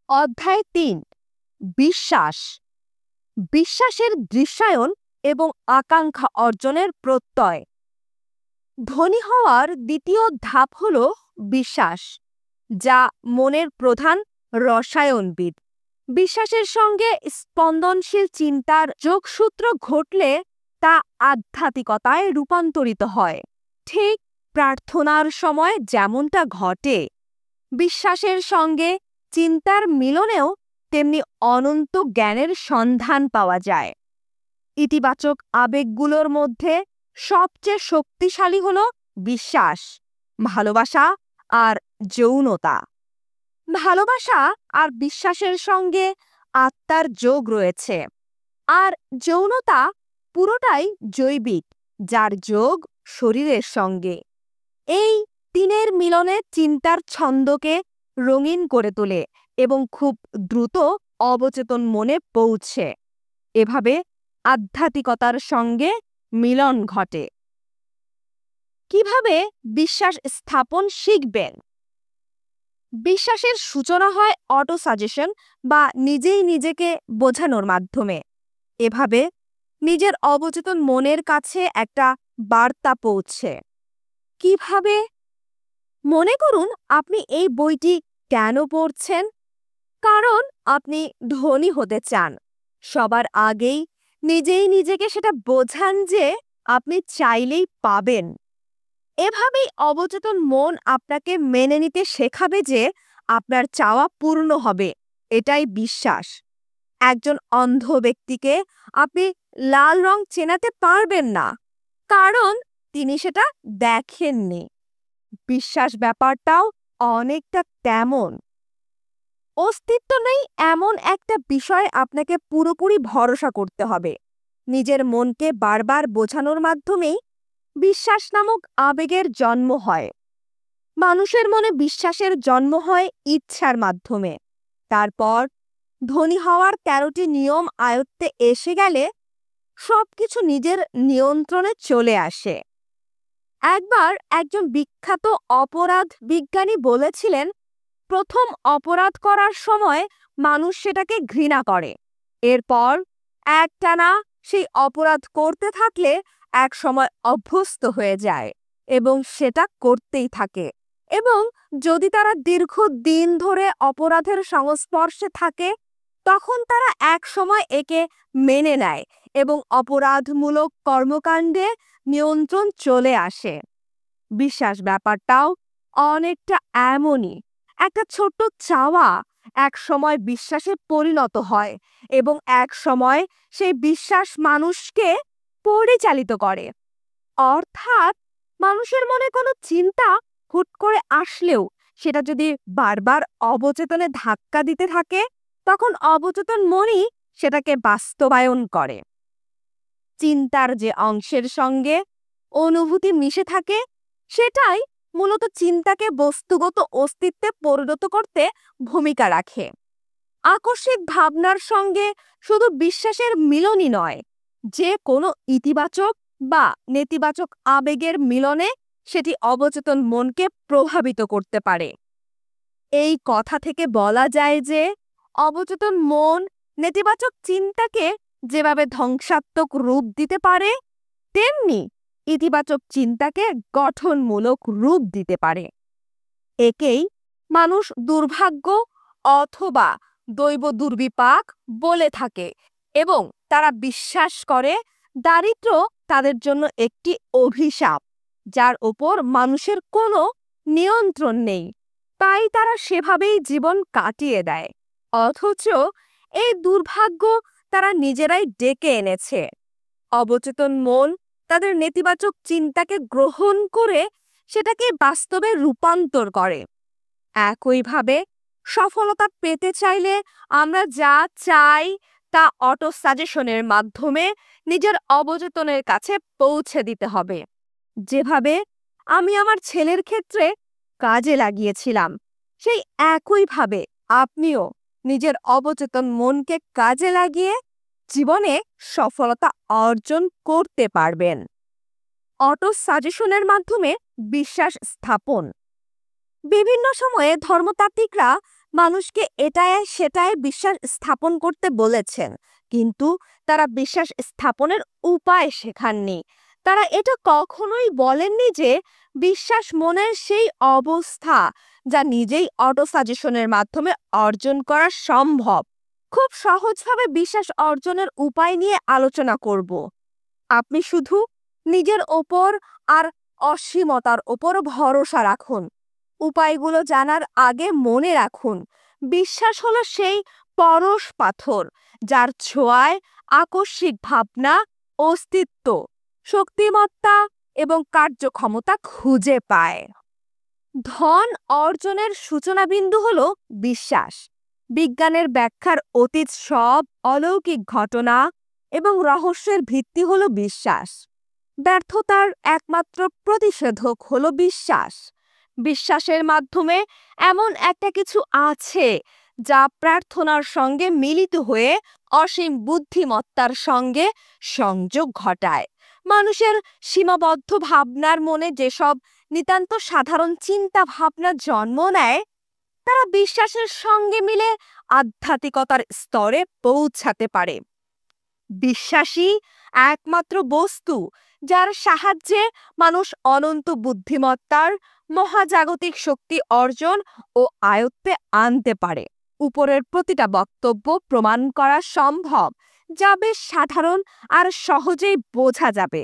অধ্যায় ৩ বিশ্বাস। বিশ্বাসের দৃশ্যায়ন এবং আকাঙ্ক্ষা অর্জনের প্রত্যয়। ধনী হওয়ার দ্বিতীয় ধাপ হল বিশ্বাস, যা মনের প্রধান রসায়নবিদ। বিশ্বাসের সঙ্গে স্পন্দনশীল চিন্তার যোগসূত্র ঘটলে তা আধ্যাত্মিকতায় রূপান্তরিত হয়, ঠিক প্রার্থনার সময় যেমনটা ঘটে। বিশ্বাসের সঙ্গে চিন্তার মিলনেও তেমনি অনন্ত জ্ঞানের সন্ধান পাওয়া যায়। ইতিবাচক আবেগগুলোর মধ্যে সবচেয়ে শক্তিশালী হল বিশ্বাস, ভালোবাসা আর যৌনতা। ভালোবাসা আর বিশ্বাসের সঙ্গে আত্মার যোগ রয়েছে, আর যৌনতা পুরোটাই জৈবিক, যার যোগ শরীরের সঙ্গে। এই তিনের মিলনে চিন্তার ছন্দকে রঙিন করে তোলে এবং খুব দ্রুত অবচেতন মনে পৌঁছে। এভাবে আধ্যাত্মিকতার সঙ্গে মিলন ঘটে। কিভাবে বিশ্বাস স্থাপন শিখবেন? বিশ্বাসের সূচনা হয় অটো সাজেশন বা নিজেই নিজেকে বোঝানোর মাধ্যমে। এভাবে নিজের অবচেতন মনের কাছে একটা বার্তা পৌঁছে। কিভাবে? মনে করুন আপনি এই বইটি কেন পড়ছেন? কারণ আপনি ধনী হতে চান। সবার আগেই নিজেই নিজেকে সেটা বোঝান যে আপনি চাইলেই পাবেন। এভাবেই অবচেতন মন আপনাকে মেনে নিতে শেখাবে যে আপনার চাওয়া পূর্ণ হবে। এটাই বিশ্বাস। একজন অন্ধ ব্যক্তিকে আপনি লাল রং চেনাতে পারবেন না, কারণ তিনি সেটা দেখেননি। বিশ্বাস ব্যাপারটাও অনেকটা তেমন। অস্তিত্ব নেই এমন একটা বিষয়ে আপনাকে পুরোপুরি ভরসা করতে হবে। নিজের মনকে বারবার বোঝানোর মাধ্যমেই বিশ্বাস নামক আবেগের জন্ম হয়। মানুষের মনে বিশ্বাসের জন্ম হয় ইচ্ছার মাধ্যমে। তারপর ধনী হওয়ার ১৩টি নিয়ম আয়ত্তে এসে গেলে সবকিছু নিজের নিয়ন্ত্রণে চলে আসে। একবার একজন বিখ্যাত অপরাধ বিজ্ঞানী বলেছিলেন, প্রথম অপরাধ করার সময় মানুষ সেটাকে ঘৃণা করে। এরপর একটানা সেই অপরাধ করতে থাকলে এক সময় অভ্যস্ত হয়ে যায় এবং সেটা করতেই থাকে। এবং যদি তারা দীর্ঘদিন ধরে অপরাধের সংস্পর্শে থাকে, তখন তারা এক সময় একে মেনে নেয় এবং অপরাধমূলক কর্মকাণ্ডে নিয়ন্ত্রণ চলে আসে। বিশ্বাস ব্যাপারটাও অনেকটা এমনই। একটা ছোট্ট চাওয়া এক সময় বিশ্বাসে পরিণত হয় এবং এক সময় সেই বিশ্বাস মানুষকে পরিচালিত করে। অর্থাৎ মানুষের মনে কোনো চিন্তা হুট করে আসলেও সেটা যদি বারবার অবচেতনে ধাক্কা দিতে থাকে, তখন অবচেতন মনই সেটাকে বাস্তবায়ন করে। চিন্তার যে অংশের সঙ্গে অনুভূতি মিশে থাকে, সেটাই মূলত চিন্তাকে বস্তুগত অস্তিত্বে পরিণত করতে ভূমিকা রাখে। আকস্মিক ভাবনার সঙ্গে শুধু বিশ্বাসের মিলনই নয়, যে কোনো ইতিবাচক বা নেতিবাচক আবেগের মিলনে সেটি অবচেতন মনকে প্রভাবিত করতে পারে। এই কথা থেকে বলা যায় যে অবচেতন মন নেতিবাচক চিন্তাকে যেভাবে ধ্বংসাত্মক রূপ দিতে পারে, তেমনি ইতিবাচক চিন্তাকে গঠনমূলক রূপ দিতে পারে। একেই মানুষ দুর্ভাগ্য অথবা দৈব দুর্বিপাক বলে থাকে এবং তারা বিশ্বাস করে দারিদ্র্য তাদের জন্য একটি অভিশাপ, যার ওপর মানুষের কোনো নিয়ন্ত্রণ নেই। তাই তারা সেভাবেই জীবন কাটিয়ে দেয়, অথচ এই দুর্ভাগ্য তারা নিজেরাই ডেকে এনেছে। অবচেতন মন তাদের নেতিবাচক চিন্তাকে গ্রহণ করে সেটাকে বাস্তবে রূপান্তর করে। একইভাবে সফলতা পেতে চাইলে আমরা যা চাই তা অটো সাজেশনের মাধ্যমে নিজের অবচেতনের কাছে পৌঁছে দিতে হবে। যেভাবে আমি আমার ছেলের ক্ষেত্রে কাজে লাগিয়েছিলাম, সেই একইভাবে আপনিও নিজের অবচেতন মনকে কাজে লাগিয়ে জীবনে সফলতা অর্জন করতে পারবেন। অটো সাজেশনের মাধ্যমে বিশ্বাস স্থাপন। বিভিন্ন সময়ে ধর্মতাত্ত্বিকরা মানুষকে এটায় সেটায় বিশ্বাস স্থাপন করতে বলেছেন, কিন্তু তারা বিশ্বাস স্থাপনের উপায় শেখাননি। তারা এটা কখনোই বলেননি যে বিশ্বাস মনের সেই অবস্থা যা নিজেই অটো সাজেশনের মাধ্যমে অর্জন করা সম্ভব। খুব সহজভাবে বিশ্বাস অর্জনের উপায় নিয়ে আলোচনা করব। আপনি শুধু নিজের ওপর আর অসীমতার ওপর ভরসা রাখুন। উপায়গুলো জানার আগে মনে রাখুন, বিশ্বাস হলো সেই পরশ পাথর যার ছোঁয়ায় আকস্মিক ভাবনা, অস্তিত্ব, শক্তিমত্তা এবং কার্যক্ষমতা খুঁজে পায়। ধন অর্জনের সূচনা বিন্দু হলো বিশ্বাস। বিজ্ঞানের ব্যাখ্যার অতীত সব অলৌকিক ঘটনা এবং রহস্যের ভিত্তি হলো বিশ্বাস। ব্যর্থতার একমাত্র প্রতিষেধক হলো বিশ্বাস। বিশ্বাসের মাধ্যমে এমন একটা কিছু আছে যা প্রার্থনার সঙ্গে মিলিত হয়ে অসীম বুদ্ধিমত্তার সঙ্গে সংযোগ ঘটায়। মানুষের সীমাবদ্ধ ভাবনার মনে যেসব নিতান্ত সাধারণ চিন্তা ভাবনা জন্ম নেয়, তারা বিশ্বাসের সঙ্গে মিলে আধ্যাত্মিকতার স্তরে পৌঁছাতে পারে। বিশ্বাসী একমাত্র বস্তু যার সাহায্যে মানুষ অনন্ত বুদ্ধিমত্তার মহাজাগতিক শক্তি অর্জন ও আয়ত্তে আনতে পারে। উপরের প্রতিটা বক্তব্য প্রমাণ করা সম্ভব, যা বেশ সাধারণ আর সহজেই বোঝা যাবে।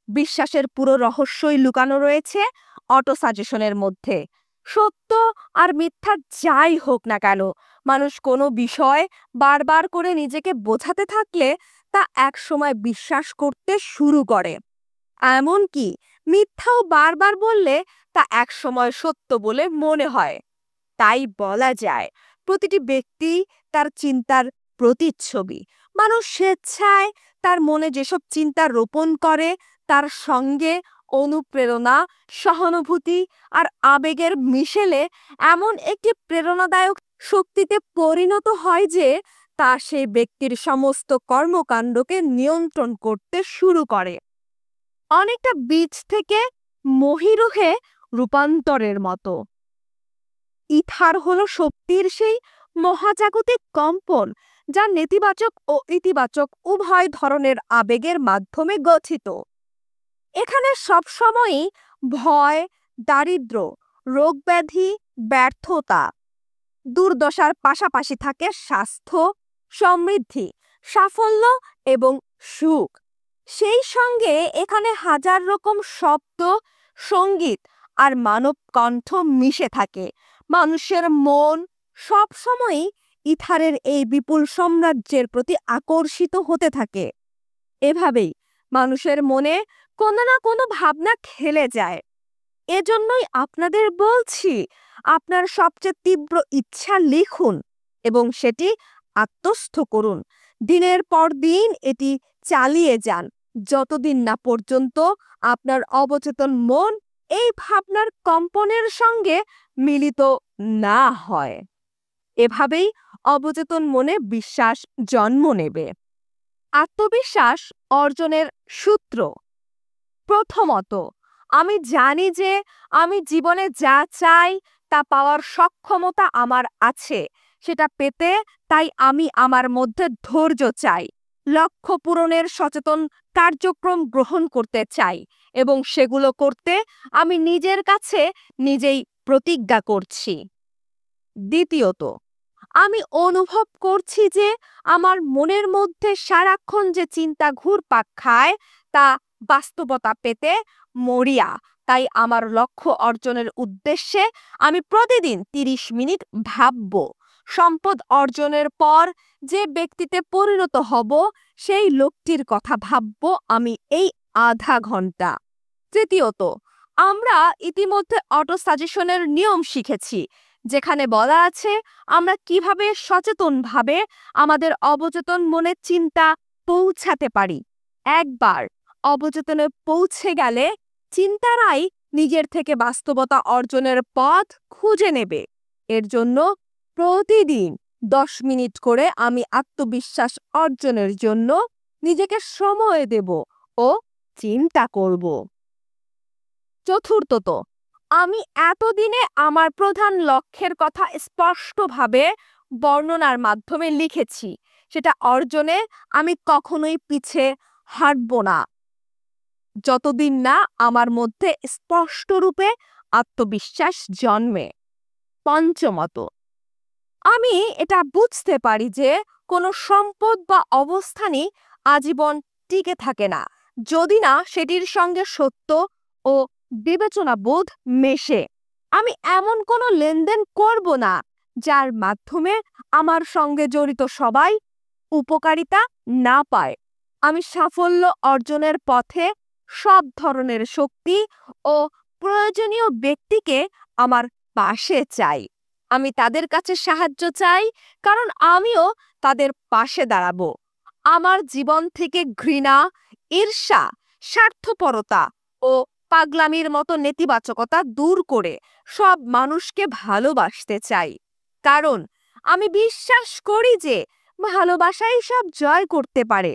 বিশ্বাসের পুরো রহস্যই লুকানো রয়েছে অটো সাজেশনের মধ্যে। সত্য আর মিথ্যা যাই হোক না কেন, মানুষ কোনো বিষয় বারবার করে নিজেকে বোঝাতে থাকলে তা একসময় বিশ্বাস করতে শুরু করে। এমনকি মিথ্যাও বারবার বললে তা একসময় সত্য বলে মনে হয়। তাই বলা যায়, প্রতিটি ব্যক্তি তার চিন্তার প্রতিচ্ছবি। মানুষ স্বেচ্ছায় তার মনে যেসব চিন্তা রোপণ করে, তার সঙ্গে অনুপ্রেরণা, সহানুভূতি আর আবেগের মিশেলে এমন একটি প্রেরণাদায়ক শক্তিতে পরিণত হয় যে তা সেই ব্যক্তির সমস্ত কর্মকাণ্ডকে নিয়ন্ত্রণ করতে শুরু করে। অনেকটা বীজ থেকে মহিরুহে রূপান্তরের মতো। ইথার হলো শক্তির সেই মহাজাগতিক কম্পন যা নেতিবাচক ও ইতিবাচক উভয় ধরনের আবেগের মাধ্যমে গঠিত। এখানে সবসময়ই ভয়, দারিদ্র্য, রোগব্যাধি, ব্যর্থতা, দুর্দশার পাশাপাশি থাকে স্বাস্থ্য, সমৃদ্ধি, সাফল্য এবং সুখ। সেই সঙ্গে এখানে হাজার রকম শব্দ, সঙ্গীত আর মানব কণ্ঠ মিশে থাকে। মানুষের মন সবসময়ই ইথারের এই বিপুল সাম্রাজ্যের প্রতি আকর্ষিত হতে থাকে। এভাবেই মানুষের মনে কোনো না কোনো ভাবনা খেলে যায়। এজন্যই আপনাদের বলছি, আপনার সবচেয়ে তীব্র ইচ্ছা লিখুন এবং সেটি আত্মস্থ করুন। দিনের পর দিন এটি চালিয়ে যান, যতদিন না পর্যন্ত আপনার অবচেতন মন এই ভাবনার কম্পনের সঙ্গে মিলিত না হয়। এভাবেই অবচেতন মনে বিশ্বাস জন্ম নেবে। আত্মবিশ্বাস অর্জনের সূত্র। প্রথমত, আমি জানি যে আমি জীবনে যা চাই তা পাওয়ার সক্ষমতা আমার আছে। সেটা পেতে তাই আমি আমার মধ্যে ধৈর্য চাই, লক্ষ্য পূরণের সচেতন কার্যক্রম গ্রহণ করতে চাই এবং সেগুলো করতে আমি নিজের কাছে নিজেই প্রতিজ্ঞা করছি। দ্বিতীয়ত, আমি অনুভব করছি যে আমার মনের মধ্যে সারাক্ষণ যে চিন্তা ঘুরপাক খায় তা বাস্তবতা পেতে মরিয়া। তাই আমার লক্ষ্য অর্জনের উদ্দেশ্যে আমি প্রতিদিন 30 মিনিট ভাবব। সম্পদ অর্জনের পর যে ব্যক্তিতে পরিণত হব, সেই লোকটির কথা ভাবব আমি এই আধা ঘন্টা। তৃতীয়ত, আমরা ইতিমধ্যে অটো সাজেশনের নিয়ম শিখেছি, যেখানে বলা আছে আমরা কিভাবে সচেতনভাবে আমাদের অবচেতন মনে চিন্তা পৌঁছাতে পারি। একবার অবচেতনে পৌঁছে গেলে চিন্তারাই নিজের থেকে বাস্তবতা অর্জনের পথ খুঁজে নেবে। এর জন্য প্রতিদিন 10 মিনিট করে আমি আত্মবিশ্বাস অর্জনের জন্য নিজেকে সময় দেব ও চিন্তা করব। চতুর্থত, আমি এতদিনে আমার প্রধান লক্ষ্যের কথা স্পষ্টভাবে বর্ণনার মাধ্যমে লিখেছি। সেটা অর্জনে আমি কখনোই পিছে হাঁটব না, যতদিন না আমার মধ্যে স্পষ্টরূপে আত্মবিশ্বাস জন্মে। পঞ্চমত, আমি এটা বুঝতে পারি যে কোনো সম্পদ বা অবস্থানই আজীবন টিকে থাকে না, যদি না সেটির সঙ্গে সত্য ও বিবেচনা বোধ মেশে। আমি এমন কোনো লেনদেন করব না যার মাধ্যমে আমার সঙ্গে জড়িত সবাই উপকারিতা না পায়। আমি সাফল্য অর্জনের পথে সব ধরনের শক্তি ও প্রয়োজনীয় ব্যক্তিকে আমার পাশে চাই। আমি তাদের কাছে সাহায্য চাই, কারণ আমিও তাদের পাশে দাঁড়াবো। আমার জীবন থেকে ঘৃণা, ঈর্ষা, স্বার্থপরতা ও পাগলামির মতো নেতিবাচকতা দূর করে সব মানুষকে ভালোবাসতে চাই, কারণ আমি বিশ্বাস করি যে ভালোবাসাই সব জয় করতে পারে,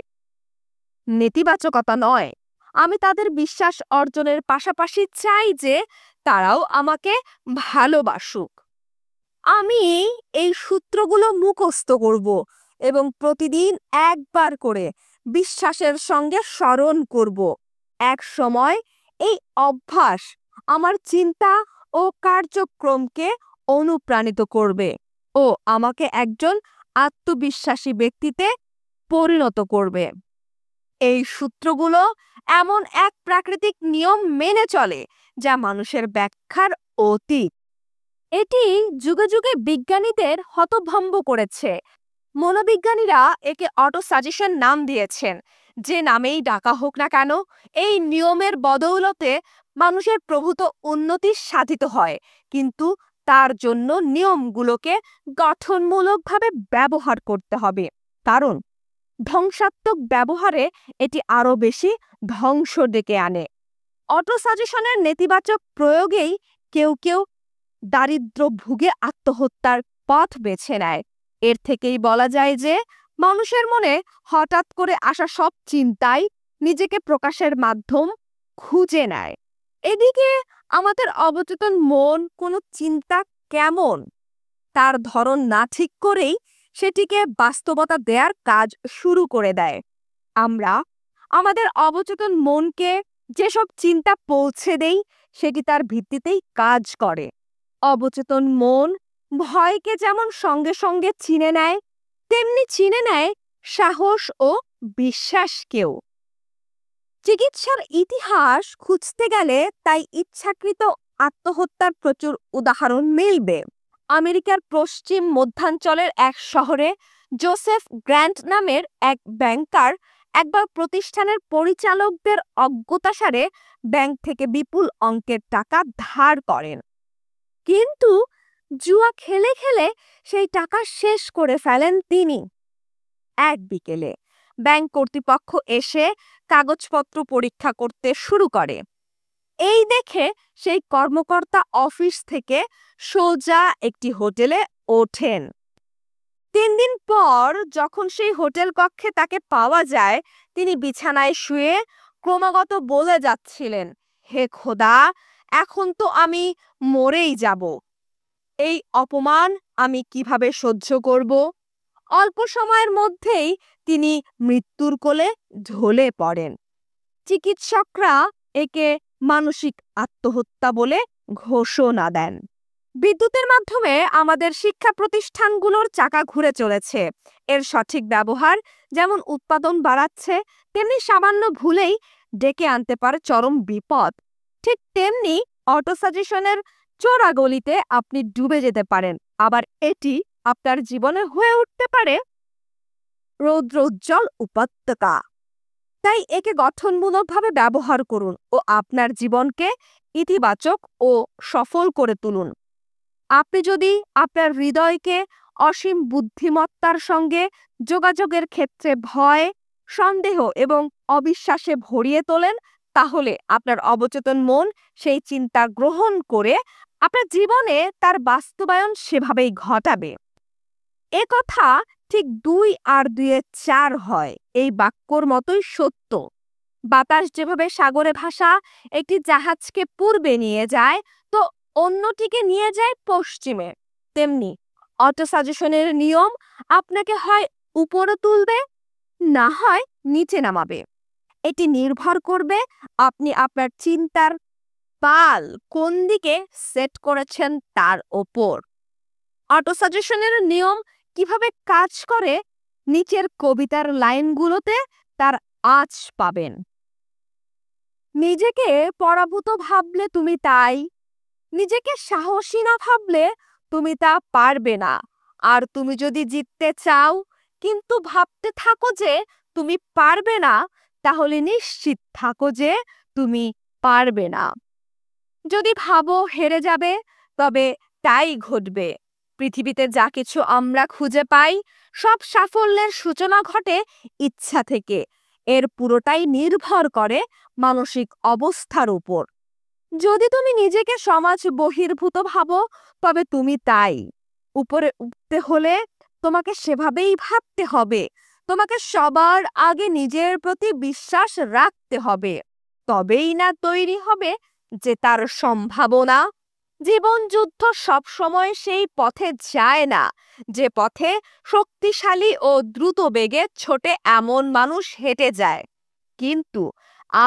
নেতিবাচকতা নয়। আমি তাদের বিশ্বাস অর্জনের পাশাপাশি চাই যে তারাও আমাকে ভালোবাসুক। আমি এই সূত্রগুলো মুখস্থ করব এবং প্রতিদিন একবার করে বিশ্বাসের সঙ্গে স্মরণ করব। এক সময় এই অভ্যাস আমার চিন্তা ও কার্যক্রমকে অনুপ্রাণিত করবে ও আমাকে একজন আত্মবিশ্বাসী ব্যক্তিতে পরিণত করবে। এই সূত্রগুলো এমন এক প্রাকৃতিক নিয়ম মেনে চলে যা মানুষের ব্যাখ্যার অতীত। এটি যুগে যুগে বিজ্ঞানীদের হতভম্ব করেছে। মনোবিজ্ঞানীরা একে অটো সাজেশন নাম দিয়েছেন। যে নামেই ডাকা হোক না কেন, এই নিয়মের বদৌলতে মানুষের প্রভূত উন্নতি সাধিত হয়, কিন্তু তার জন্য নিয়মগুলোকে গঠনমূলকভাবে ব্যবহার করতে হবে, কারণ ধ্বংসাত্মক ব্যবহারে এটি আরো বেশি ধ্বংস ডেকে আনে। অটো সাজেশনের নেতিবাচক প্রয়োগেই কেউ কেউ দারিদ্র ভুগে আত্মহত্যার পথ বেছে নেয়। এর থেকেই বলা যায় যে মানুষের মনে হঠাৎ করে আসা সব চিন্তাই নিজেকে প্রকাশের মাধ্যম খুঁজে নেয়। এদিকে আমাদের অবচেতন মন কোনো চিন্তা কেমন তার ধরন না ঠিক করেই সেটিকে বাস্তবতা দেওয়ার কাজ শুরু করে দেয়। আমরা আমাদের অবচেতন মনকে যেসব চিন্তা পৌঁছে দেই সেটি তার ভিত্তিতেই কাজ করে। অবচেতন মন ভয়কে যেমন সঙ্গে সঙ্গে চিনে নেয়, তেমনি চিনে নেয় সাহস ও বিশ্বাসকেও। চিকিৎসার ইতিহাস খুঁজতে গেলে তাই ইচ্ছাকৃত আত্মহত্যার প্রচুর উদাহরণ মিলবে। আমেরিকার পশ্চিম মধ্যাঞ্চলের এক শহরে জোসেফ গ্র্যান্ট নামের এক ব্যাংকার একবার প্রতিষ্ঠানের পরিচালকদের অজ্ঞতাসারে ব্যাংক থেকে বিপুল অঙ্কের টাকা ধার করেন, কিন্তু জুয়া খেলে খেলে সেই টাকা শেষ করে ফেলেন তিনি। এক বিকেলে ব্যাংক কর্তৃপক্ষ এসে কাগজপত্র পরীক্ষা করতে শুরু করে। এই দেখে সেই কর্মকর্তা অফিস থেকে সোজা একটি হোটেলে ওঠেন। 3 দিন পর যখন সেই হোটেল কক্ষে তাকে পাওয়া যায়, তিনি বিছানায় শুয়ে ক্রমাগত বলে যাচ্ছিলেন, হে খোদা, এখন তো আমি মরেই যাব। এই অপমান আমি কিভাবে সহ্য করব? অল্প সময়ের মধ্যেই তিনি মৃত্যুর কোলে ঢলে পড়েন। চিকিৎসকরা একে মানসিক আত্মহত্যা বলে ঘোষণা দেন। বিদ্যুতের মাধ্যমে আমাদের শিক্ষা প্রতিষ্ঠানগুলোর চাকা ঘুরে চলেছে। এর সঠিক ব্যবহার যেমন উৎপাদন বাড়াচ্ছে, তেমনি সামান্য ভুলেই ডেকে আনতে পারে চরম বিপদ। ঠিক তেমনি অটো সাজেশনের চোরাগলিতে আপনি ডুবে যেতে পারেন, আবার এটি আপনার জীবনে হয়ে উঠতে পারে রৌদ্রোজ্জ্বল উপত্যকা। তাই একে গঠনমূলকভাবে ব্যবহার করুন ও আপনার জীবনকে ইতিবাচক ও সফল করে তুলুন। আপনি যদি আপনার হৃদয়কে অসীম বুদ্ধিমত্তার সঙ্গে যোগাযোগের ক্ষেত্রে ভয়, সন্দেহ এবং অবিশ্বাসে ভরিয়ে তোলেন, তাহলে আপনার অবচেতন মন সেই চিন্তা গ্রহণ করে আপনার জীবনে তার বাস্তবায়ন সেভাবেই ঘটাবে। এ কথা ঠিক 2 আর 2 4 হয়, এই বাক্যর মতোই সত্য। বাতাস যেভাবে সাগরে ভাসা একটি জাহাজকে পূর্বে নিয়ে যায় তো অন্যটিকে নিয়ে যায় পশ্চিমে, তেমনি অটো সাজেশনের নিয়ম আপনাকে হয় উপরে তুলবে, না হয় নিচে নামাবে। এটি নির্ভর করবে আপনি আপনার চিন্তার পাল কোন দিকে সেট করেছেন তার ওপর। অটো সাজেশনের নিয়ম কিভাবে কাজ করে নিচের কবিতার লাইনগুলোতে তার আঁচ পাবেন। নিজেকে পরাভূত ভাবলে তুমি তাই, নিজেকে সাহসী না ভাবলে তুমি তা পারবে না। আর তুমি যদি জিততে চাও কিন্তু ভাবতে থাকো যে তুমি পারবে না, তাহলে নিশ্চিত থাকো যে তুমি পারবে না। যদি ভাবো হেরে যাবে, তবে তাই ঘটবে। পৃথিবীতে যা কিছু আমরা খুঁজে পাই সব সাফল্যের সূচনা ঘটে ইচ্ছা থেকে। এর পুরোটাই নির্ভর করে মানসিক অবস্থার উপর। যদি তুমি নিজেকে সমাজ বহির্ভূত ভাবো, তবে তুমি তাই। উপরে উঠতে হলে তোমাকে সেভাবেই ভাবতে হবে। তোমাকে সবার আগে নিজের প্রতি বিশ্বাস রাখতে হবে, তবেই না তৈরি হবে জেতার সম্ভাবনা। জীবন যুদ্ধ সবসময় সেই পথে যায় না যে পথে শক্তিশালী ও দ্রুত বেগে ছোটে এমন মানুষ হেঁটে যায়। কিন্তু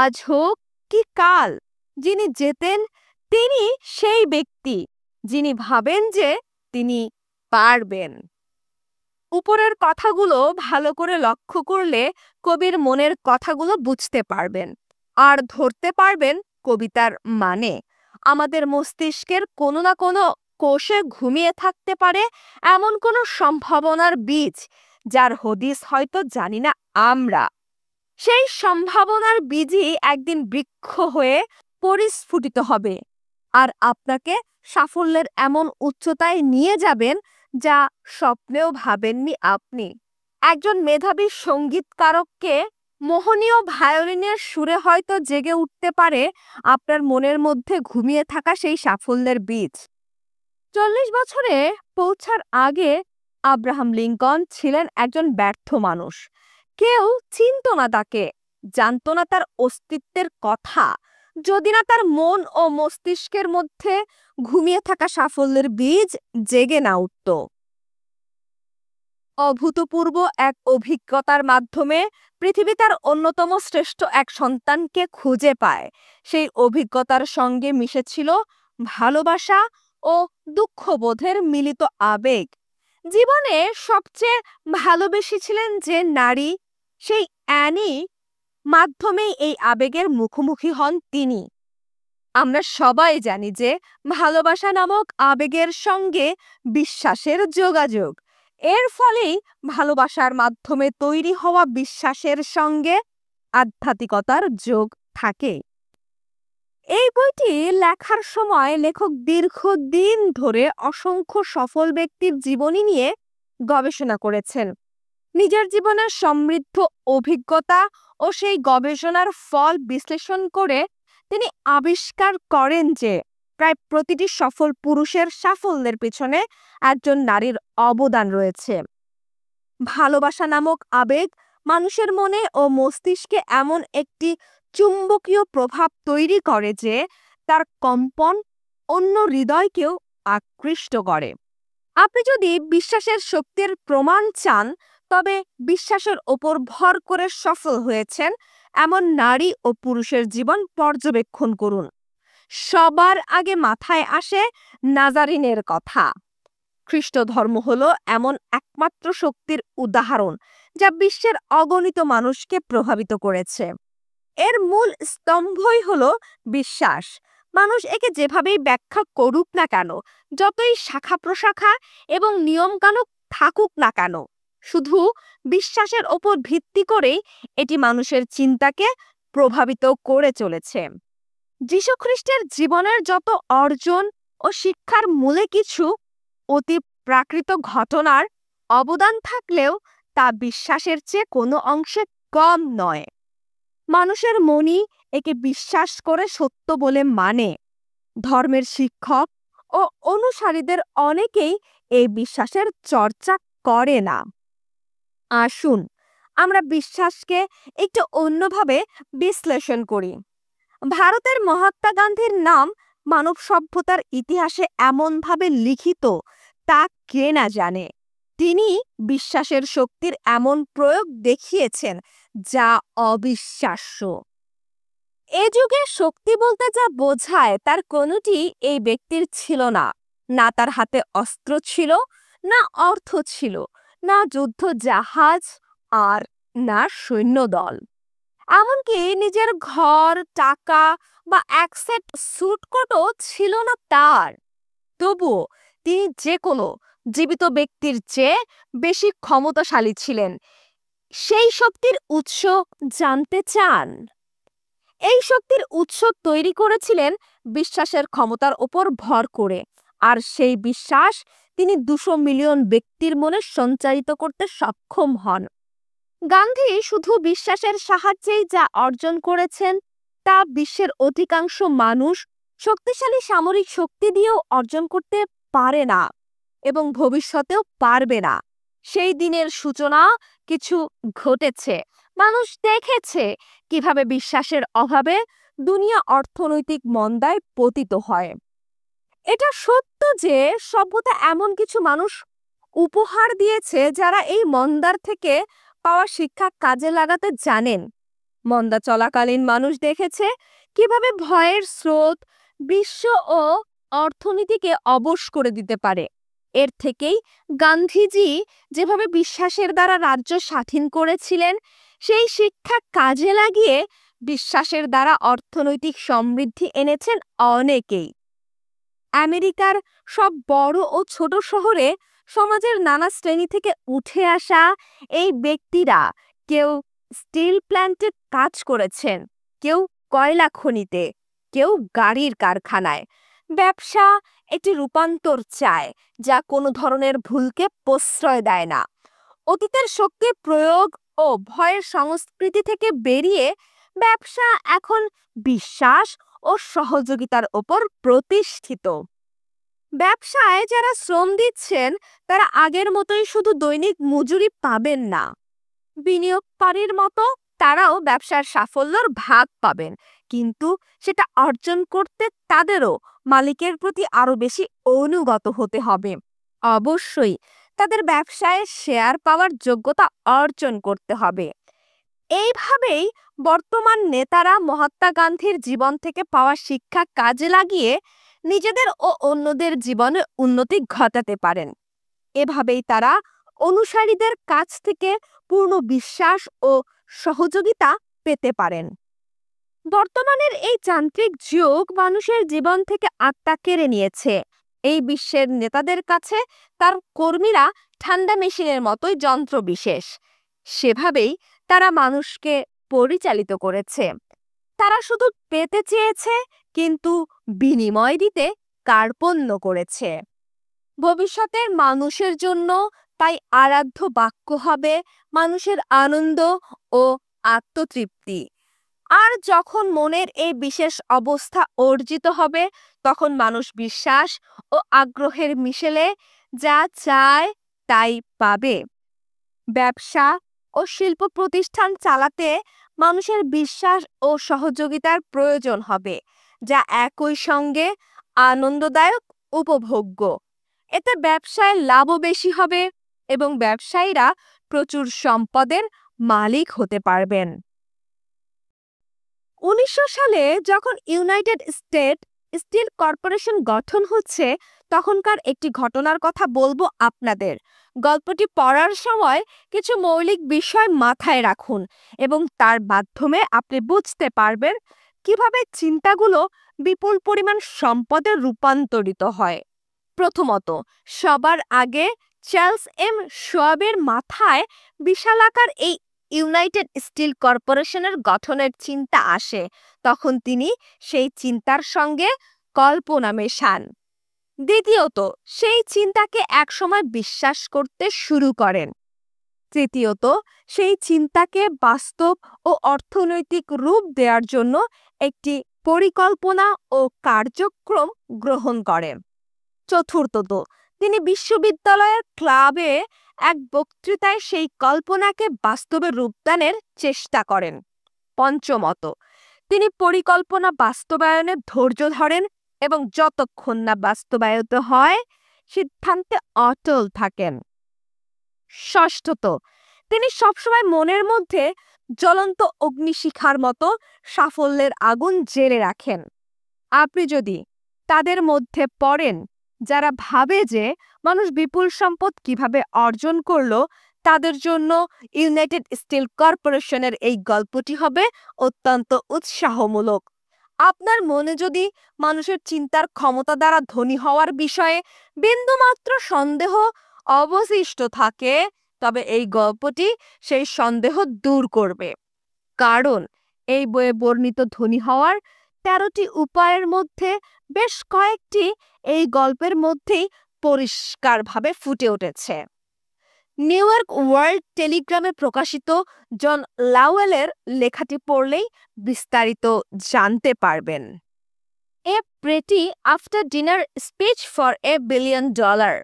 আজ হোক কি কাল, যিনি জেতেন তিনি সেই ব্যক্তি যিনি ভাবেন যে তিনি পারবেন। উপরের কথাগুলো ভালো করে লক্ষ্য করলে কবির মনের কথাগুলো বুঝতে পারবেন আর ধরতে পারবেন কবিতার মানে। আমাদের মস্তিষ্কের কোনো না কোনো কোষে ঘুমিয়ে থাকতে পারে এমন কোনো সম্ভাবনার বীজ, যার হদিস হয়তো জানি না আমরা। সেই সম্ভাবনার বীজই একদিন বৃক্ষ হয়ে পরিস্ফুটিত হবে আর আপনাকে সাফল্যের এমন উচ্চতায় নিয়ে যাবেন যা স্বপ্নেও ভাবেননি আপনি। একজন মেধাবী সঙ্গীতকারককে মোহনীয় ভায়োলিনের সুরে হয়তো জেগে উঠতে পারে আপনার মনের মধ্যে ঘুমিয়ে থাকা সেই সাফল্যের বীজ। 40 বছরে পৌঁছার আগে আব্রাহাম লিঙ্কন ছিলেন একজন ব্যর্থ মানুষ। কেউ চিনত না তাকে, জানত না তার অস্তিত্বের কথা, যদি না তার মন ও মস্তিষ্কের মধ্যে ঘুমিয়ে থাকা সাফল্যের বীজ জেগে না উঠত। অভূতপূর্ব এক অভিজ্ঞতার মাধ্যমে পৃথিবী তার অন্যতম শ্রেষ্ঠ এক সন্তানকে খুঁজে পায়। সেই অভিজ্ঞতার সঙ্গে মিশেছিল ভালোবাসা ও দুঃখবোধের মিলিত আবেগ। জীবনে সবচেয়ে ভালোবেসেছিলেন যে নারী, সেই অ্যানি মাধ্যমেই এই আবেগের মুখোমুখি হন তিনি। আমরা সবাই জানি যে ভালোবাসা নামক আবেগের সঙ্গে বিশ্বাসের যোগাযোগ। এর ফলেই ভালোবাসার মাধ্যমে তৈরি হওয়া বিশ্বাসের সঙ্গে আধ্যাত্মিকতার যোগ থাকে। এই বইটি লেখার সময় লেখক দীর্ঘদিন ধরে অসংখ্য সফল ব্যক্তির জীবনী নিয়ে গবেষণা করেছেন। নিজের জীবনের সমৃদ্ধ অভিজ্ঞতা ও সেই গবেষণার ফল বিশ্লেষণ করে তিনি আবিষ্কার করেন যে প্রায় প্রতিটি সফল পুরুষের সাফল্যের পিছনে একজন নারীর অবদান রয়েছে। ভালোবাসা নামক আবেগ মানুষের মনে ও মস্তিষ্কে এমন একটি চুম্বকীয় প্রভাব তৈরি করে যে তার কম্পন অন্য হৃদয়কেও আকৃষ্ট করে। আপনি যদি বিশ্বাসের শক্তির প্রমাণ চান, তবে বিশ্বাসের ওপর ভর করে সফল হয়েছেন এমন নারী ও পুরুষের জীবন পর্যবেক্ষণ করুন। সবার আগে মাথায় আসে নাজারিনের কথা। খ্রিস্ট ধর্ম হলো এমন একমাত্র শক্তির উদাহরণ যা বিশ্বের অগণিত মানুষকে প্রভাবিত করেছে। এর মূল স্তম্ভই হলো বিশ্বাস। মানুষ একে যেভাবেই ব্যাখ্যা করুক না কেন, যতই শাখা প্রশাখা এবং নিয়মকানুন থাকুক না কেন, শুধু বিশ্বাসের ওপর ভিত্তি করেই এটি মানুষের চিন্তাকে প্রভাবিত করে চলেছে। যীশু খ্রিস্টের জীবনের যত অর্জন ও শিক্ষার মূলে কিছু অতি প্রাকৃত ঘটনার অবদান থাকলেও তা বিশ্বাসের চেয়ে কোনো অংশে কম নয়। মানুষের মনই একে বিশ্বাস করে সত্য বলে মানে। ধর্মের শিক্ষক ও অনুসারীদের অনেকেই এই বিশ্বাসের চর্চা করে না। আসুন আমরা বিশ্বাসকে একটু অন্যভাবে বিশ্লেষণ করি। ভারতের মহাত্মা গান্ধীর নাম মানব সভ্যতার ইতিহাসে এমনভাবে লিখিত, তা কে না জানে। তিনি বিশ্বাসের শক্তির এমন প্রয়োগ দেখিয়েছেন যা অবিশ্বাস্য। এ যুগে শক্তি বলতে যা বোঝায় তার কোনোটি এই ব্যক্তির ছিল না। না তার হাতে অস্ত্র ছিল, না অর্থ ছিল, না যুদ্ধ জাহাজ, আর না সৈন্যদল। এমনকি নিজের ঘর, টাকা বা এক সেট স্যুটকোটও ছিল না তার। তবুও তিনি যে কোনো জীবিত ব্যক্তির চেয়ে বেশি ক্ষমতাশালী ছিলেন। সেই শক্তির উৎস জানতে চান? এই শক্তির উৎস তৈরি করেছিলেন বিশ্বাসের ক্ষমতার উপর ভর করে, আর সেই বিশ্বাস তিনি 200 মিলিয়ন ব্যক্তির মনে সঞ্চারিত করতে সক্ষম হন। গান্ধী শুধু বিশ্বাসের সাহায্যেই যা অর্জন করেছেন তা বিশ্বের অধিকাংশ মানুষ শক্তিশালী সামরিক শক্তি দিয়েও অর্জন করতে পারে না এবং ভবিষ্যতেও পারবে না। সেই দিনের সূচনা কিছু ঘটেছে। মানুষ দেখেছে কিভাবে বিশ্বাসের অভাবে দুনিয়া অর্থনৈতিক মন্দায় পতিত হয়। এটা সত্য যে সভ্যতা এমন কিছু মানুষ উপহার দিয়েছে যারা এই মন্দার থেকে পাওয়া শিক্ষা কাজে লাগাতে জানেন। মন্দা চলাকালীন মানুষ দেখেছে কিভাবে ভয়ের স্রোত বিশ্ব ও অর্থনীতিকে অবশ করে দিতে পারে। এর থেকেই গান্ধীজি যেভাবে বিশ্বাসের দ্বারা রাজ্য স্বাধীন করেছিলেন, সেই শিক্ষা কাজে লাগিয়ে বিশ্বাসের দ্বারা অর্থনৈতিক সমৃদ্ধি এনেছেন অনেকেই। আমেরিকার সব বড় ও ছোট শহরে সমাজের নানা শ্রেণী থেকে উঠে আসা এই ব্যক্তিরা কেউ স্টিল প্ল্যান্টে কাজ করেছেন, কেউ কয়লা খনিতে, কেউ গাড়ির কারখানায়। ব্যবসা একটি রূপান্তর চায় যা কোনো ধরনের ভুলকে প্রশ্রয় দেয় না। অতীতের শক্তির প্রয়োগ ও ভয়ের সংস্কৃতি থেকে বেরিয়ে ব্যবসা এখন বিশ্বাস ও সহযোগিতার ওপর প্রতিষ্ঠিত। ব্যবসায় যারা শ্রম দিচ্ছেন তারা আগের মতোই শুধু দৈনিক মজুরি পাবেন না। বিনিয়োগকারীর মতো তারাও ব্যবসার সাফল্যর ভাগ পাবেন, কিন্তু সেটা অর্জন করতে তাদেরও মালিকের প্রতি আরো বেশি অনুগত হতে হবে। অবশ্যই তাদের ব্যবসায় শেয়ার পাওয়ার যোগ্যতা অর্জন করতে হবে। এইভাবেই বর্তমান নেতারা মহাত্মা গান্ধীর জীবন থেকে পাওয়া শিক্ষা কাজে লাগিয়ে নিজেদের ও অন্যদের জীবনে উন্নতি ঘটাতে পারেন। এভাবেই তারা অনুসারীদের কাছ থেকে পূর্ণ বিশ্বাস ও সহযোগিতা পেতে পারেন। বর্তমানের এই যান্ত্রিক যুগ মানুষের জীবন থেকে আত্মা কেড়ে নিয়েছে। এই বিশ্বের নেতাদের কাছে তার কর্মীরা ঠান্ডা মেশিনের মতোই যন্ত্র বিশেষ। সেভাবেই তারা মানুষকে পরিচালিত করেছে। তারা শুধু পেতে চেয়েছে, কিন্তু বিনিময় দিতে কার্পণ্য করেছে। ভবিষ্যতের মানুষের জন্য তাই আরাধ্য বাক্য হবে মানুষের আনন্দ ও আত্মতৃপ্তি। আর যখন মনের এই বিশেষ অবস্থা অর্জিত হবে, তখন মানুষ বিশ্বাস ও আগ্রহের মিশেলে যা চায় তাই পাবে। ব্যবসা ও শিল্প প্রতিষ্ঠান চালাতে মানুষের বিশ্বাস ও সহযোগিতার প্রয়োজন হবে, যা একই সঙ্গে আনন্দদায়ক, উপভোগ্য। এতে ব্যবসায় লাভও বেশি হবে এবং ব্যবসায়ীরা প্রচুর সম্পদের মালিক হতে পারবেন। 1900 সালে যখন ইউনাইটেড স্টেট স্টিল কর্পোরেশন গঠন হচ্ছে, তখনকার একটি ঘটনার কথা বলবো আপনাদের। গল্পটি পড়ার সময় কিছু মৌলিক বিষয় মাথায় রাখুন এবং তার মাধ্যমে আপনি বুঝতে পারবেন কিভাবে চিন্তাগুলো বিপুল পরিমাণ সম্পদে রূপান্তরিত হয়। প্রথমত, সবার আগে চার্লস এম শোয়াবের মাথায় বিশালাকার এই ইউনাইটেড স্টিল কর্পোরেশনের গঠনের চিন্তা আসে। তখন তিনি সেই চিন্তার সঙ্গে কল্পনা মেশান। দ্বিতীয়ত, সেই চিন্তাকে একসময় বিশ্বাস করতে শুরু করেন। তৃতীয়ত, সেই চিন্তাকে বাস্তব ও অর্থনৈতিক রূপ দেওয়ার জন্য একটি পরিকল্পনা ও কার্যক্রম গ্রহণ করেন। চতুর্থত, তিনি বিশ্ববিদ্যালয়ের ক্লাবে এক বক্তৃতায় সেই কল্পনাকে বাস্তবে রূপদানের চেষ্টা করেন। পঞ্চমত, তিনি পরিকল্পনা বাস্তবায়নে ধৈর্য ধরেন এবং যতক্ষণ না বাস্তবায়িত হয় সিদ্ধান্তে অটল থাকেন। ষষ্ঠত, তিনি সবসময় মনের মধ্যে জ্বলন্ত অগ্নিশিখার মতো সাফল্যের আগুন জ্বেলে রাখেন। আপনি যদি তাদের মধ্যে পড়েন যারা ভাবে যে মানুষ বিপুল সম্পদ কিভাবে অর্জন করলো, তাদের জন্য ইউনাইটেড স্টিল কর্পোরেশনের এই গল্পটি হবে অত্যন্ত উৎসাহমূলক। আপনার মনে যদি মানুষের চিন্তার ক্ষমতা দ্বারা ধনী হওয়ার বিষয়ে বিন্দুমাত্র সন্দেহ অবশিষ্ট থাকে, তবে এই গল্পটি সেই সন্দেহ দূর করবে। কারণ এই বইয়ে বর্ণিত ধনী হওয়ার 13টি উপায়ের মধ্যে বেশ কয়েকটি এই গল্পের মধ্যেই পরিষ্কারভাবে ফুটে উঠেছে। নিউ ইয়র্ক ওয়ার্ল্ড টেলিগ্রামে প্রকাশিত জন লাওয়েলের লেখাটি পড়লেই বিস্তারিত জানতে পারবেন। এ pretty after dinner speech for $1 billion. $1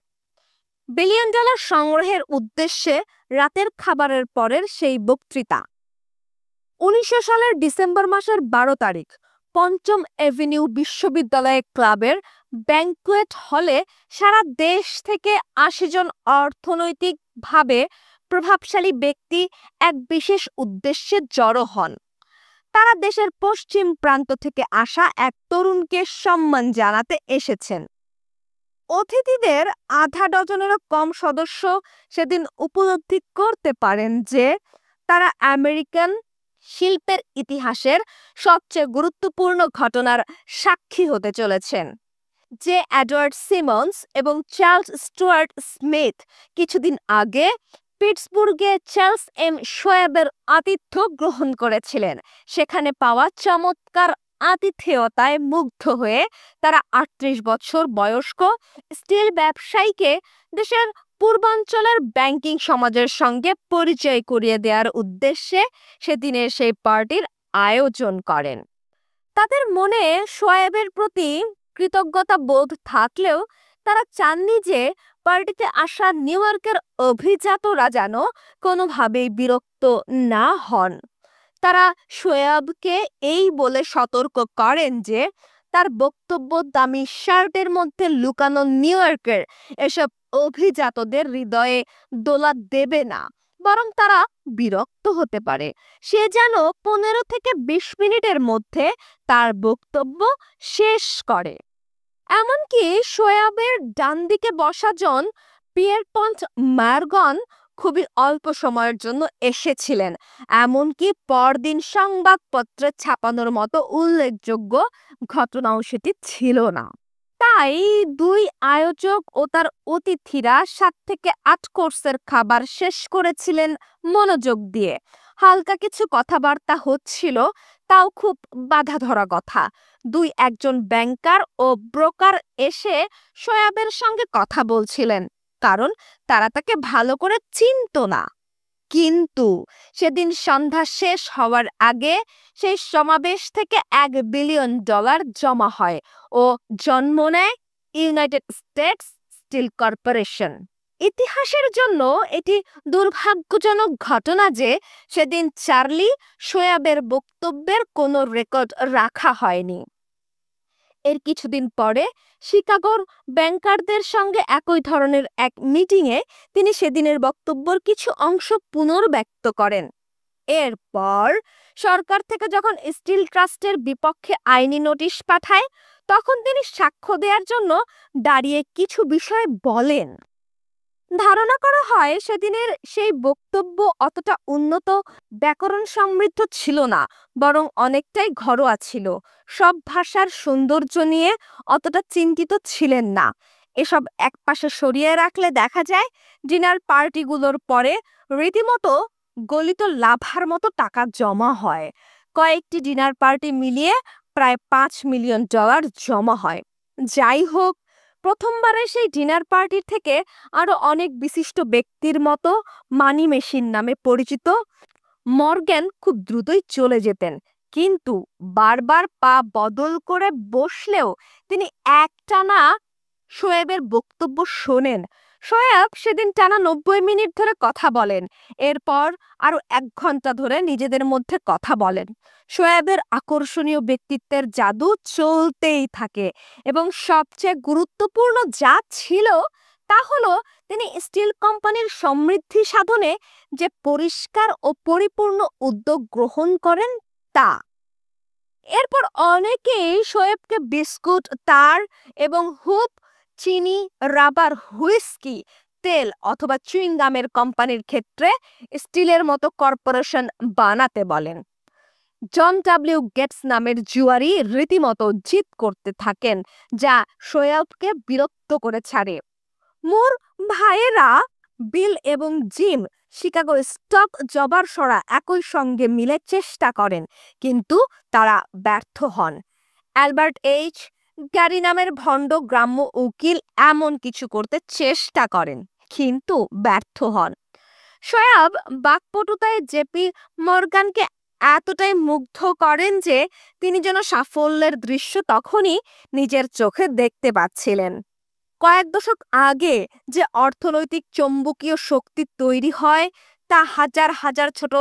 billion সংগ্রহের উদ্দেশ্যে রাতের খাবারের পরের সেই বক্তৃতা। 1900 সালের ডিসেম্বর মাসের 12 তারিখ পঞ্চম এভিনিউ বিশ্ববিদ্যালয় ক্লাবের ব্যাংকুয়েট হলে সারা দেশ থেকে 80 জন অর্থনৈতিকভাবে প্রভাবশালী ব্যক্তি এক বিশেষ উদ্দেশ্যে জড়ো হন। তারা দেশের পশ্চিম প্রান্ত থেকে আসা এক তরুণকে সম্মান জানাতে এসেছেন। অতিথিদের আধা ডজনেরও কম সদস্য সেদিন উপলব্ধি করতে পারেন যে তারা আমেরিকান শিল্পের ইতিহাসের সবচেয়ে গুরুত্বপূর্ণ ঘটনার সাক্ষী হতে চলেছেন। যে এডওয়ার্ড সিমন্স এবং চার্লস স্টুয়ার্ট স্মিথ কিছুদিন আগে পিটসবুর্গে চার্লস এম শোয়েবের আতিথ্য গ্রহণ করেছিলেন, সেখানে পাওয়া চমৎকার আতিথেয়তায় মুগ্ধ হয়ে তারা 38 বছর বয়স্ক স্টিল ব্যবসায়ীকে দেশের পূর্বাঞ্চলের ব্যাংকিং সমাজের সঙ্গে পরিচয় করিয়ে দেওয়ার উদ্দেশ্যে সেদিনের সেই পার্টির আয়োজন করেন। তাদের মনে শোয়েবের প্রতি কৃতজ্ঞতা বোধ থাকলেও তারা চাননি যে পার্টিতে আসা নিউ ইয়র্কের অভিজাতরা যেন কোনোভাবেই বিরক্ত না হন। তারা শোয়েবকে এই বলে সতর্ক করেন যে তার বক্তব্য দামি শার্টের মধ্যে লুকানো নিউ ইয়র্কের এসব অভিজাতদের হৃদয়ে দোলা দেবে না, বরং তারা বিরক্ত হতে পারে। সে যেন 15 থেকে 20 মিনিটের মধ্যে তার বক্তব্য শেষ করে। এমনকি শোয়েবের ডান দিকে বসা জন পিয়েরপন্ট ম্যারগন খুবই অল্প সময়ের জন্য এসেছিলেন, এমনকি পরদিন সংবাদপত্রে ছাপানোর মতো উল্লেখযোগ্য ঘটনাও সেটি ছিল না। তাই দুই আয়োজক ও তার অতিথিরা 7 থেকে 8 কোর্সের খাবার শেষ করেছিলেন মনোযোগ দিয়ে। হালকা কিছু কথাবার্তা হচ্ছিল, তাও খুব বাধা ধরা কথা। একজন ব্যাংকার ও ব্রোকার এসে শোয়েবের সঙ্গে কথা বলছিলেন, কারণ তারা তাকে ভালো করে চিনত না। কিন্তু সেদিন সন্ধ্যা শেষ হওয়ার আগে সেই সমাবেশ থেকে $1 বিলিয়ন জমা হয় ও জন্ম নেয় ইউনাইটেড স্টেটস স্টিল কর্পোরেশন। ইতিহাসের জন্য এটি দুর্ভাগ্যজনক ঘটনা যে সেদিন চার্লি শোয়েবের বক্তব্যের কোনো রেকর্ড রাখা হয়নি। এর কিছুদিন পরে শিকাগোর ব্যাংকারদের সঙ্গে একই ধরনের এক মিটিংয়ে তিনি সেদিনের বক্তব্যের কিছু অংশ পুনর্ব্যক্ত করেন। এরপর সরকার থেকে যখন স্টিল ট্রাস্টের বিপক্ষে আইনি নোটিশ পাঠায়, তখন তিনি সাক্ষ্য দেওয়ার জন্য দাঁড়িয়ে কিছু বিষয় বলেন। ধারণা করা হয় সেদিনের সেই বক্তব্য অতটা উন্নত ব্যাকরণ সমৃদ্ধ ছিল না, বরং অনেকটাই ঘরোয়া ছিল। সব ভাষার সৌন্দর্য নিয়ে অতটা চিন্তিত ছিলেন না। এসব একপাশে সরিয়ে রাখলে দেখা যায় ডিনার পার্টিগুলোর পরে রীতিমতো গলিত লাভার মতো টাকা জমা হয়। কয়েকটি ডিনার পার্টি মিলিয়ে প্রায় $5 মিলিয়ন জমা হয়। যাই হোক, প্রথমবারে সেই ডিনার পার্টির থেকে আরো অনেক বিশিষ্ট ব্যক্তির মতো মানি মেশিন নামে পরিচিত মর্গ্যান খুব দ্রুতই চলে যেতেন, কিন্তু বারবার পা বদল করে বসলেও তিনি একটানা শোয়েবের বক্তব্য শোনেন। শোয়েব সেদিন টানা 90 মিনিট ধরে কথা বলেন। এরপর আরো 1 ঘন্টা ধরে নিজেদের মধ্যে কথা বলেন। শোয়েবের আকর্ষণীয় ব্যক্তিত্বের জাদু চলতেই থাকে এবং সবচেয়ে গুরুত্বপূর্ণ যা ছিল তা হলো তিনি স্টিল কোম্পানির সমৃদ্ধি সাধনে যে পরিষ্কার ও পরিপূর্ণ উদ্যোগ গ্রহণ করেন তা। এরপর অনেকেই শোয়েবকে বিস্কুট, তার এবং হুপ, চিনি, রাবার, হুইস্কি, তেল অথবা চুইংগামের কোম্পানির ক্ষেত্রে স্টিলের মতো কর্পোরেশন বানাতে বলেন। জন ডাব্লিউ গেটস নামের জুয়ারি রীতিমতো জিদ করতে থাকেন, যা শোয়েবকে বিরক্ত করে ছাড়ে। মুর ভাইয়েরা বিল এবং জিম শিকাগো স্টক জবার সরা একই সঙ্গে মিলে চেষ্টা করেন, কিন্তু তারা ব্যর্থ হন। অ্যালবার্ট এইচ গ্যারি নামের ভণ্ড গ্রাম্য উকিল এমন কিছু করতে চেষ্টা করেন, কিন্তু ব্যর্থ হন। শোয়েব বাকপটুতায় জেপি মর্গানকে এতটাই মুগ্ধ করেন যে তিনি যেন সাফল্যের দৃশ্য তখনই নিজের চোখে দেখতে পাচ্ছিলেন। কয়েক দশক আগে যে অর্থনৈতিক চৌম্বকীয় শক্তি তৈরি হয় তা হাজার হাজার ছোট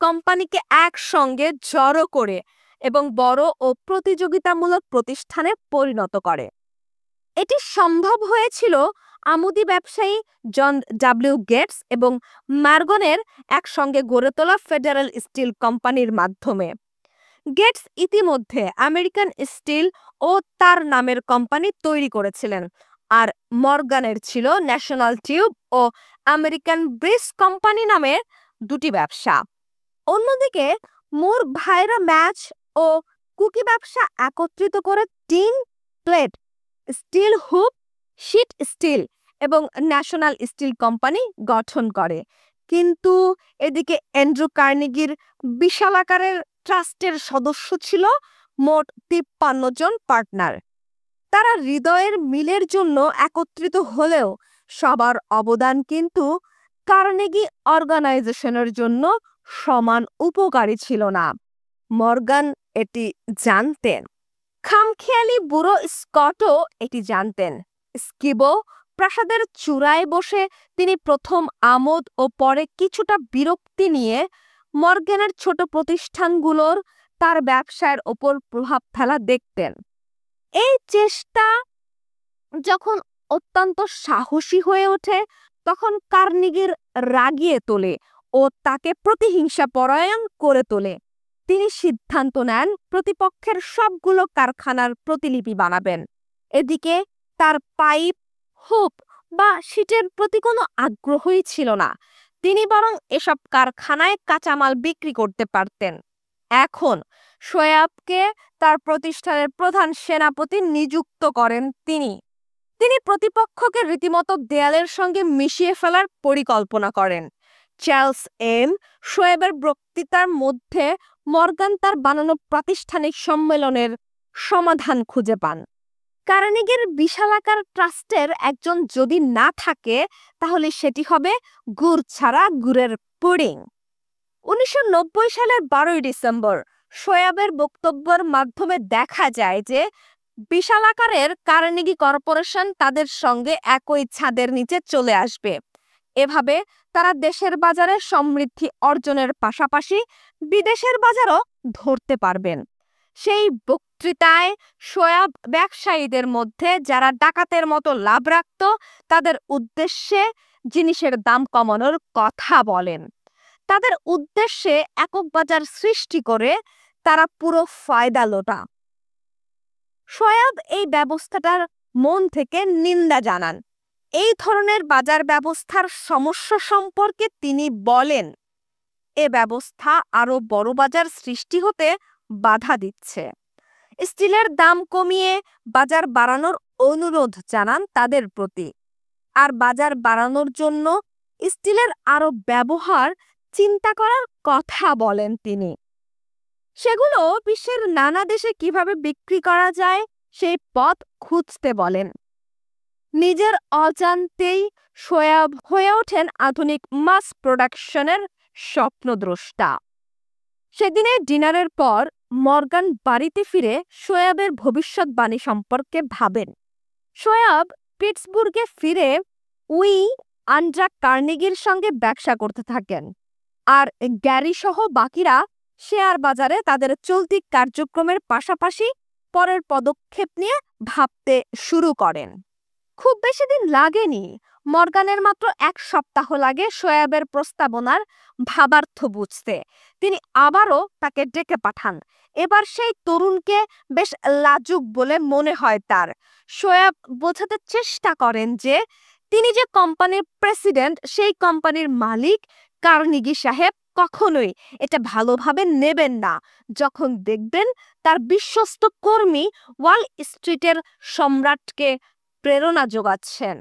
কোম্পানিকে একসঙ্গে জড়ো করে এবং বড় ও প্রতিযোগিতামূলক প্রতিষ্ঠানে পরিণত করে। এটি সম্ভব হয়েছিল আমুদি ব্যবসায়ী জন ডাব্লিউ গেটস এবং মার্গনের একসঙ্গে গড়ে তোলা ফেডারেল স্টিল কোম্পানির মাধ্যমে। গেটস ইতিমধ্যে আমেরিকান স্টিল ও তার নামের কোম্পানি তৈরি করেছিলেন, আর মর্গানের ছিল ন্যাশনাল টিউব ও আমেরিকান ব্রিজ কোম্পানি নামের দুটি ব্যবসা। অন্যদিকে মুর ভাইরা ম্যাচ ও কুকি ব্যবসা একত্রিত করে টিন, প্লেট, স্টিল হুপ, শীট স্টিল এবং ন্যাশনাল স্টিল কোম্পানি গঠন করে। কিন্তু এদিকে অ্যান্ড্রু কার্নেগির বিশাল আকারের ট্রাস্টের সদস্য ছিল মোট 53 জন পার্টনার। তারা হৃদয়ের মিলের জন্য একত্রিত হলেও সবার অবদান কিন্তু কার্নেগি অর্গানাইজেশনের জন্য সমান উপকারী ছিল না। মর্গান এটি জানতেন। খামখেয়ালি বুড়ো স্কটও এটি জানতেন। স্কিবো প্রাসাদের চূড়ায় বসে তিনি প্রথম আমোদ ও পরে কিছুটা বিরক্তি নিয়ে মর্গানের ছোট প্রতিষ্ঠানগুলোর তার ব্যবসায়ের ওপর প্রভাব ফেলা দেখতেন। এই চেষ্টা যখন অত্যন্ত সাহসী হয়ে ওঠে তখন কার্নেগির রাগিয়ে তোলে ও তাকে প্রতিহিংসা পরায়ণ করে তোলে। তিনি সিদ্ধান্ত নেন প্রতিপক্ষের সবগুলো কারখানার প্রতিলিপি বানাবেন। এদিকে তার পাইপ, হুপ বা শীটের প্রতি কোনো আগ্রহই ছিল না। তিনি বরং এসব কারখানায় কাঁচামাল বিক্রি করতে পারতেন। এখন শোয়েবকে তার প্রতিষ্ঠানের প্রধান সেনাপতি নিযুক্ত করেন তিনি। তিনি প্রতিপক্ষকে রীতিমতো দেয়ালের সঙ্গে মিশিয়ে ফেলার পরিকল্পনা করেন। চার্লস এম শোয়েবের বক্তৃতার মধ্যে মর্গান তার বানানো প্রাতিষ্ঠানিক সম্মেলনের সমাধান খুঁজে পান। কার্নেগির বিশালাকার ট্রাস্টের একজন যদি না থাকে তাহলে সেটি হবে গুড় ছাড়া গুড়ের পুডিং। 1990 সালের 12 ডিসেম্বর শোয়েবের বক্তব্যের মাধ্যমে দেখা যায় যে বিশাল আকারের কার্নেগি কর্পোরেশন তাদের সঙ্গে একই ছাদের নিচে চলে আসবে। এভাবে তারা দেশের বাজারে সমৃদ্ধি অর্জনের পাশাপাশি বিদেশের বাজারও ধরতে পারবেন। সেই বক্তৃতায় শোয়েব ব্যবসায়ীদের মধ্যে যারা ডাকাতের মতো লাভ রাখত তাদের উদ্দেশ্যে জিনিসের দাম কমানোর কথা বলেন। তাদের উদ্দেশ্যে একক বাজার সৃষ্টি করে তারা পুরো ফায়দা লোটা। শোয়েব এই ব্যবস্থাটার মন থেকে নিন্দা জানান। এই ধরনের বাজার ব্যবস্থার সমস্যা সম্পর্কে তিনি বলেন, এ ব্যবস্থা আরো বড় বাজার সৃষ্টি হতে বাধা দিচ্ছে। স্টিলের দাম কমিয়ে বাজার বাড়ানোর অনুরোধ জানান তাদের প্রতি। আর বাজার বাড়ানোর জন্য স্টিলের আরো ব্যবহার চিন্তা করার কথা বলেন তিনি। সেগুলো বিশ্বের নানা দেশে কিভাবে বিক্রি করা যায় সেই পথ খুঁজতে বলেন। নিজের অজান্তেই শোয়েব হয়ে ওঠেন আধুনিক মাস প্রোডাকশনের স্বপ্নদ্রষ্টা। সেদিনের ডিনারের পর মর্গান বাড়িতে ফিরে শোয়েবের ভবিষ্যৎবাণী সম্পর্কে ভাবেন। শোয়েব পিটসবুর্গে ফিরে উই আন্ড্রা কার্নেগির সঙ্গে ব্যবসা করতে থাকেন, আর গ্যারি সহ বাকিরা শেয়ার বাজারে তাদের চলতি কার্যক্রমের পাশাপাশি পরের পদক্ষেপ নিয়ে ভাবতে শুরু করেন। খুব বেশি দিন লাগেনি, মর্গানের মাত্র 1 সপ্তাহ লাগে শোয়েবের প্রস্তাবনার ভাবার্থ বুঝতে। তিনি আবারও তাকে ডেকে পাঠান। এবার সেই তরুণকে বেশ লাজুক বলে মনে হয় তার। শোয়েব বোঝাতে চেষ্টা করেন যে তিনি যে কোম্পানির প্রেসিডেন্ট, সেই কোম্পানির মালিক কার্নেগি সাহেব কখনোই এটা ভালোভাবে নেবেন না যখন দেখবেন তার বিশ্বস্ত কর্মী ওয়াল স্ট্রিটের সম্রাটকে প্রেরণা যোগাচ্ছেন।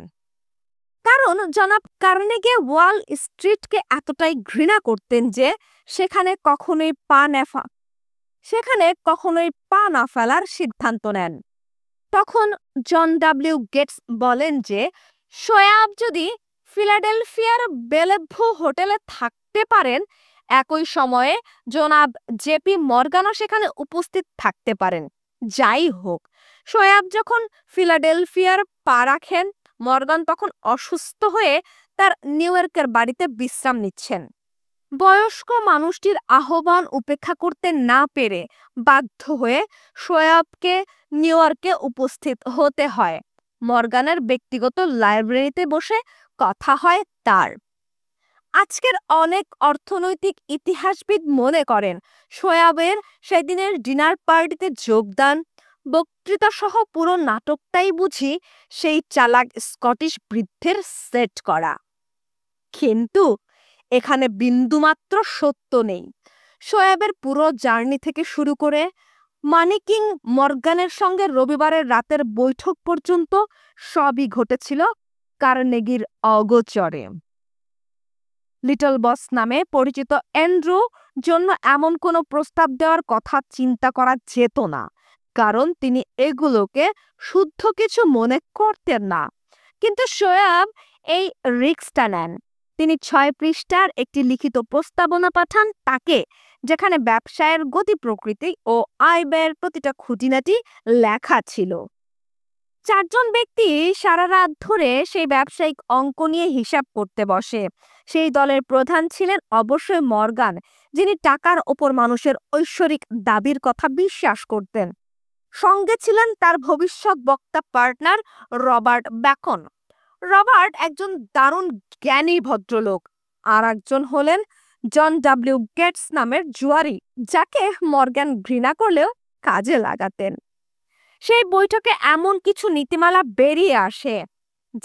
কারণ জনাব কার্নেগি ওয়াল স্ট্রিটকে এতটাই ঘৃণা করতেন যে সেখানে কখনোই পা না ফেলার সিদ্ধান্ত নেন। তখন জন ডব্লিউ গেটস বলেন যে শোয়েব যদি ফিলাডেলফিয়ার বেলেভু হোটেলে থাকতে পারেন, একই সময়ে জনাব জেপি মর্গানও সেখানে উপস্থিত থাকতে পারেন। যাই হোক, শোয়েব যখন ফিলাডেলফিয়ার পা রাখেন, মর্গান তখন অসুস্থ হয়ে তার নিউ ইয়র্কের বাড়িতে বিশ্রাম নিচ্ছেন। বয়স্ক মানুষটির আহ্বান উপেক্ষা করতে না পেরে বাধ্য হয়ে শোয়েবকে নিউ ইয়র্কে উপস্থিত হতে হয়। মর্গানের ব্যক্তিগত লাইব্রেরিতে বসে কথা হয় তার। আজকের অনেক অর্থনৈতিক ইতিহাসবিদ মনে করেন শোয়েবের সেদিনের ডিনার পার্টিতে যোগদান, বক্তৃতা সহ পুরো নাটকটাই বুঝি সেই চালাক স্কটিশ বৃদ্ধের সেট করা। কিন্তু এখানে বিন্দুমাত্র সত্য নেই। শোয়েবের পুরো জার্নি থেকে শুরু করে মানি কিং মর্গানের সঙ্গে রবিবারের রাতের বৈঠক পর্যন্ত সবই ঘটেছিল কার্নেগির অগোচরে। লিটল বস নামে পরিচিত অ্যান্ড্রু জন্য এমন কোনো প্রস্তাব দেওয়ার কথা চিন্তা করা যেত না, কারণ তিনি এগুলোকে শুদ্ধ কিছু মনে করতেন না। কিন্তু শোয়েব এই রিস্কটা নেন। তিনি 6 পৃষ্ঠার একটি লিখিত প্রস্তাবনা পাঠান তাকে, যেখানে ব্যবসায়ের গতি প্রকৃতি ও আয় ব্যয়ের প্রতিটা খুঁটিনাটি লেখা ছিল। 4 জন ব্যক্তি সারা রাত ধরে সেই ব্যবসায়িক অঙ্ক নিয়ে হিসাব করতে বসে। সেই দলের প্রধান ছিলেন অবশ্যই মর্গান, যিনি টাকার ওপর মানুষের ঐশ্বরিক দাবির কথা বিশ্বাস করতেন। সঙ্গে ছিলেন তার ভবিষ্যৎ বক্তা পার্টনার রবার্ট বেকন। রবার্ট একজন দারুণ জ্ঞানী ভদ্রলোক। আর একজন হলেন জন ডব্লিউ গেটস নামের জুয়ারি, যাকে মর্গান ঘৃণা করলেও কাজে লাগাতেন। সেই বৈঠকে এমন কিছু নীতিমালা বেরিয়ে আসে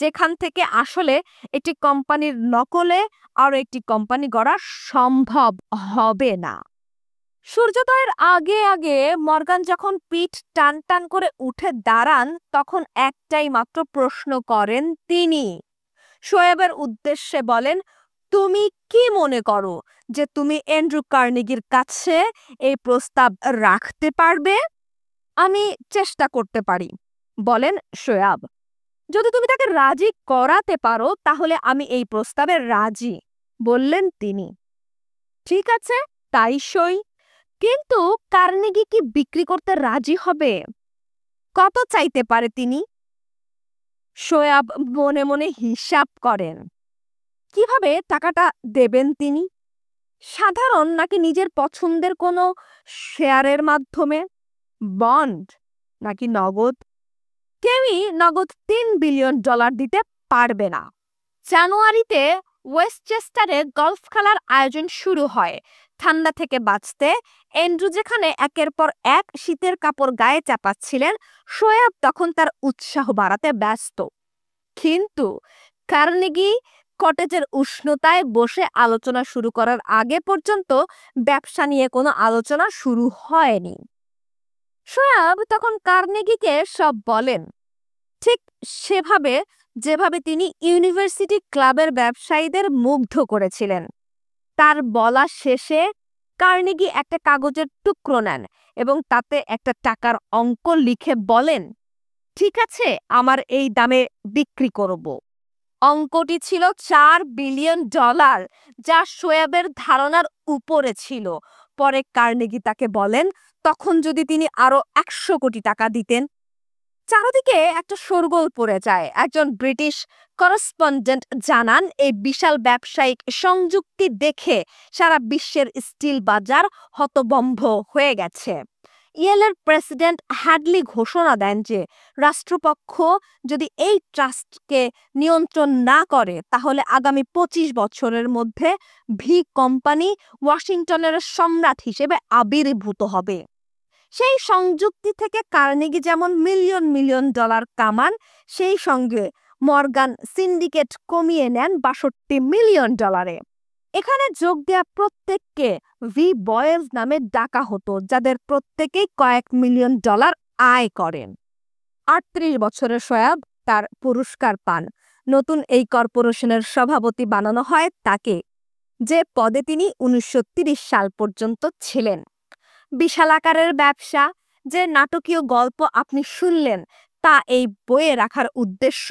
যেখান থেকে আসলে একটি কোম্পানির নকলে আরো একটি কোম্পানি গড়া সম্ভব হবে না। সূর্যোদয়ের আগে আগে মর্গান যখন পিঠ টান টান করে উঠে দাঁড়ান, তখন একটাই মাত্র প্রশ্ন করেন তিনি। শোয়েবের উদ্দেশ্যে বলেন, তুমি কি মনে করো যে তুমি অ্যান্ড্রু কার্নেগির কাছে এই প্রস্তাব রাখতে পারবে? আমি চেষ্টা করতে পারি, বলেন শোয়েব। যদি তুমি তাকে রাজি করাতে পারো তাহলে আমি এই প্রস্তাবে রাজি, বললেন তিনি। ঠিক আছে, তাই সই। কিন্তু কার্নেগি কি বিক্রি করতে রাজি হবে? কত চাইতে পারে তিনি? শোয়েব মনে মনে হিসাব করেন। কিভাবে টাকাটা দেবেন তিনি? সাধারণ নাকি নিজের পছন্দের কোনো শেয়ারের মাধ্যমে, বন্ড নাকি নগদ? কেউই নগদ $3 বিলিয়ন দিতে পারবে না। জানুয়ারিতে ওয়েস্টচেস্টারে গলফ খেলার আয়োজন শুরু হয়। ঠান্ডা থেকে বাঁচতে অ্যান্ড্রু যেখানে একের পর এক শীতের কাপড় গায়ে চাপাচ্ছিলেন, শোয়েব তখন তার উৎসাহ বাড়াতে ব্যস্ত। কিন্তু কার্নেগি কটেজের উষ্ণতায় বসে আলোচনা শুরু করার আগে পর্যন্ত ব্যবসা নিয়ে কোনো আলোচনা শুরু হয়নি। শোয়েব তখন কার্নেগিকে সব বলেন, ঠিক সেভাবে যেভাবে তিনি ইউনিভার্সিটি ক্লাবের ব্যবসায়ীদের মুগ্ধ করেছিলেন। তার বলা শেষে কার্নেগি একটা কাগজের টুকরো নেন এবং তাতে একটা টাকার অঙ্ক লিখে বলেন, ঠিক আছে, আমার এই দামে বিক্রি করব। অঙ্কটি ছিল $4 বিলিয়ন, যা শোয়েবের ধারণার উপরে ছিল। পরে কার্নেগি তাকে বলেন তখন যদি তিনি আরো 100 কোটি টাকা দিতেন। চারদিকে একটা শোরগোল পড়ে যায়। একজন ব্রিটিশ করেসপন্ডেন্ট জানান, এই বিশাল ব্যবসায়িক সংযুক্তি দেখে সারা বিশ্বের স্টিল বাজার হতভম্ব হয়ে গেছে। ইয়েলের প্রেসিডেন্ট হ্যাডলি ঘোষণা দেন যে রাষ্ট্রপক্ষ যদি এই ট্রাস্টকে নিয়ন্ত্রণ না করে তাহলে আগামী ২৫ বছরের মধ্যে ভি কোম্পানি ওয়াশিংটনের সম্রাট হিসেবে আবির্ভূত হবে। সেই সংযুক্তি থেকে কার্নেগি যেমন মিলিয়ন মিলিয়ন ডলার কামান, সেই সঙ্গে মর্গান সিন্ডিকেট কমিয়ে নেন ৬২ মিলিয়ন ডলারে। এখানে যোগ দেয়া প্রত্যেককে ভি বয়েজ নামে ডাকা হতো, যাদের প্রত্যেকেই কয়েক মিলিয়ন ডলার আয় করেন। ৩৮ বছরের শোয়াব তার পুরস্কার পান। নতুন এই কর্পোরেশনের সভাপতি বানানো হয় তাকে, যে পদে তিনি ১৯৩০ সাল পর্যন্ত ছিলেন। বিশাল আকারের ব্যবসা, যে নাটকীয় গল্প আপনি শুনলেন, তা এই বইয়ে রাখার উদ্দেশ্য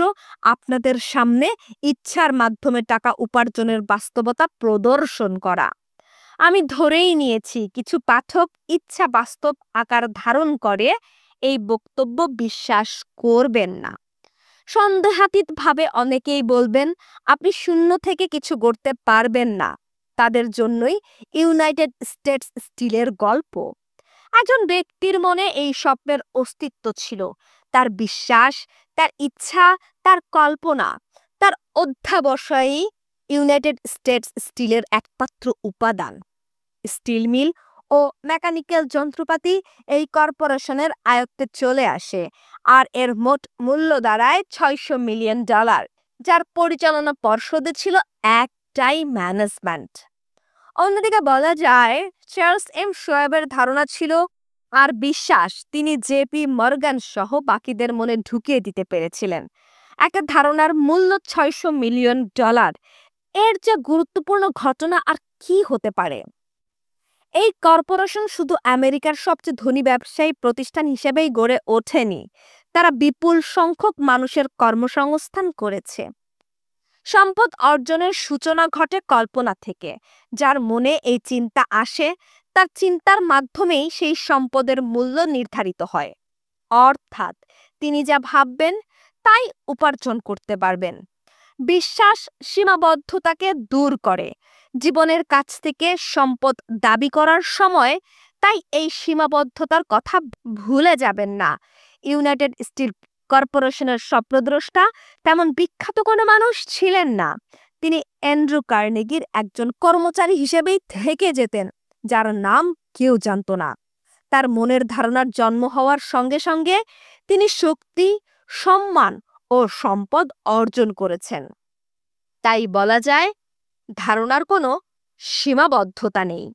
আপনাদের সামনে ইচ্ছার মাধ্যমে টাকা উপার্জনের বাস্তবতা প্রদর্শন করা। আমি ধরেই নিয়েছি কিছু পাঠক ইচ্ছা বাস্তব আকার ধারণ করে এই বক্তব্য বিশ্বাস করবেন না। সন্দেহাতীতভাবে অনেকেই বলবেন আপনি শূন্য থেকে কিছু গড়তে পারবেন না। তাদের জন্যই ইউনাইটেড স্টেটস স্টিলের গল্প। একজন ব্যক্তির মনে এই স্বপ্নের অস্তিত্ব ছিল, তার বিশ্বাস, তার ইচ্ছা, তার কল্পনা, তার অধ্যাবসায়ই ইউনাইটেড স্টেটস স্টিলের একমাত্র উপাদান। স্টিল মিল ও মেকানিক্যাল যন্ত্রপাতি এই কর্পোরেশনের আয়ত্তে চলে আসে, আর এর মোট মূল্য দাঁড়ায় ৬০০ মিলিয়ন ডলার, যার পরিচালনা পর্ষদে ছিল একটাই ম্যানেজমেন্ট। অন্যদিকে বলা যায়, চার্লস এম শোয়েবের ধারণা ছিল আর বিশ্বাস তিনি জেপি মর্গান সহ বাকিদের মনে ঢুকিয়ে দিতে পেরেছিলেন একটা ধারণার মূল্য ৬০০ মিলিয়ন ডলার। এর যে গুরুত্বপূর্ণ ঘটনা আর কি হতে পারে? এই কর্পোরেশন শুধু আমেরিকার সবচেয়ে ধনী ব্যবসায়ী প্রতিষ্ঠান হিসেবেই গড়ে ওঠেনি, তারা বিপুল সংখ্যক মানুষের কর্মসংস্থান করেছে। সম্পদ অর্জনের সূচনা ঘটে কল্পনা থেকে। যার মনে এই চিন্তা আসে, তার চিন্তার মাধ্যমেই সেই সম্পদের মূল্য নির্ধারিত হয়। অর্থাৎ তিনি যা ভাববেন তাই উপার্জন করতে পারবেন। বিশ্বাস সীমাবদ্ধতাকে দূর করে জীবনের কাছ থেকে সম্পদ দাবি করার সময়, তাই এই সীমাবদ্ধতার কথা ভুলে যাবেন না। ইউনাইটেড স্টিল কর্পোরেশনের স্বপ্নদ্রষ্টা তেমন বিখ্যাত কোনো মানুষ ছিলেন না, তিনি অ্যান্ড্রু কার্নেগির একজন কর্মচারী হিসেবেই থেকে যেতেন, যার নাম কেউ জানত না। তার মনের ধারণার জন্ম হওয়ার সঙ্গে সঙ্গে তিনি শক্তি, সম্মান ও সম্পদ অর্জন করেছেন। তাই বলা যায়, ধারণার কোনো সীমাবদ্ধতা নেই।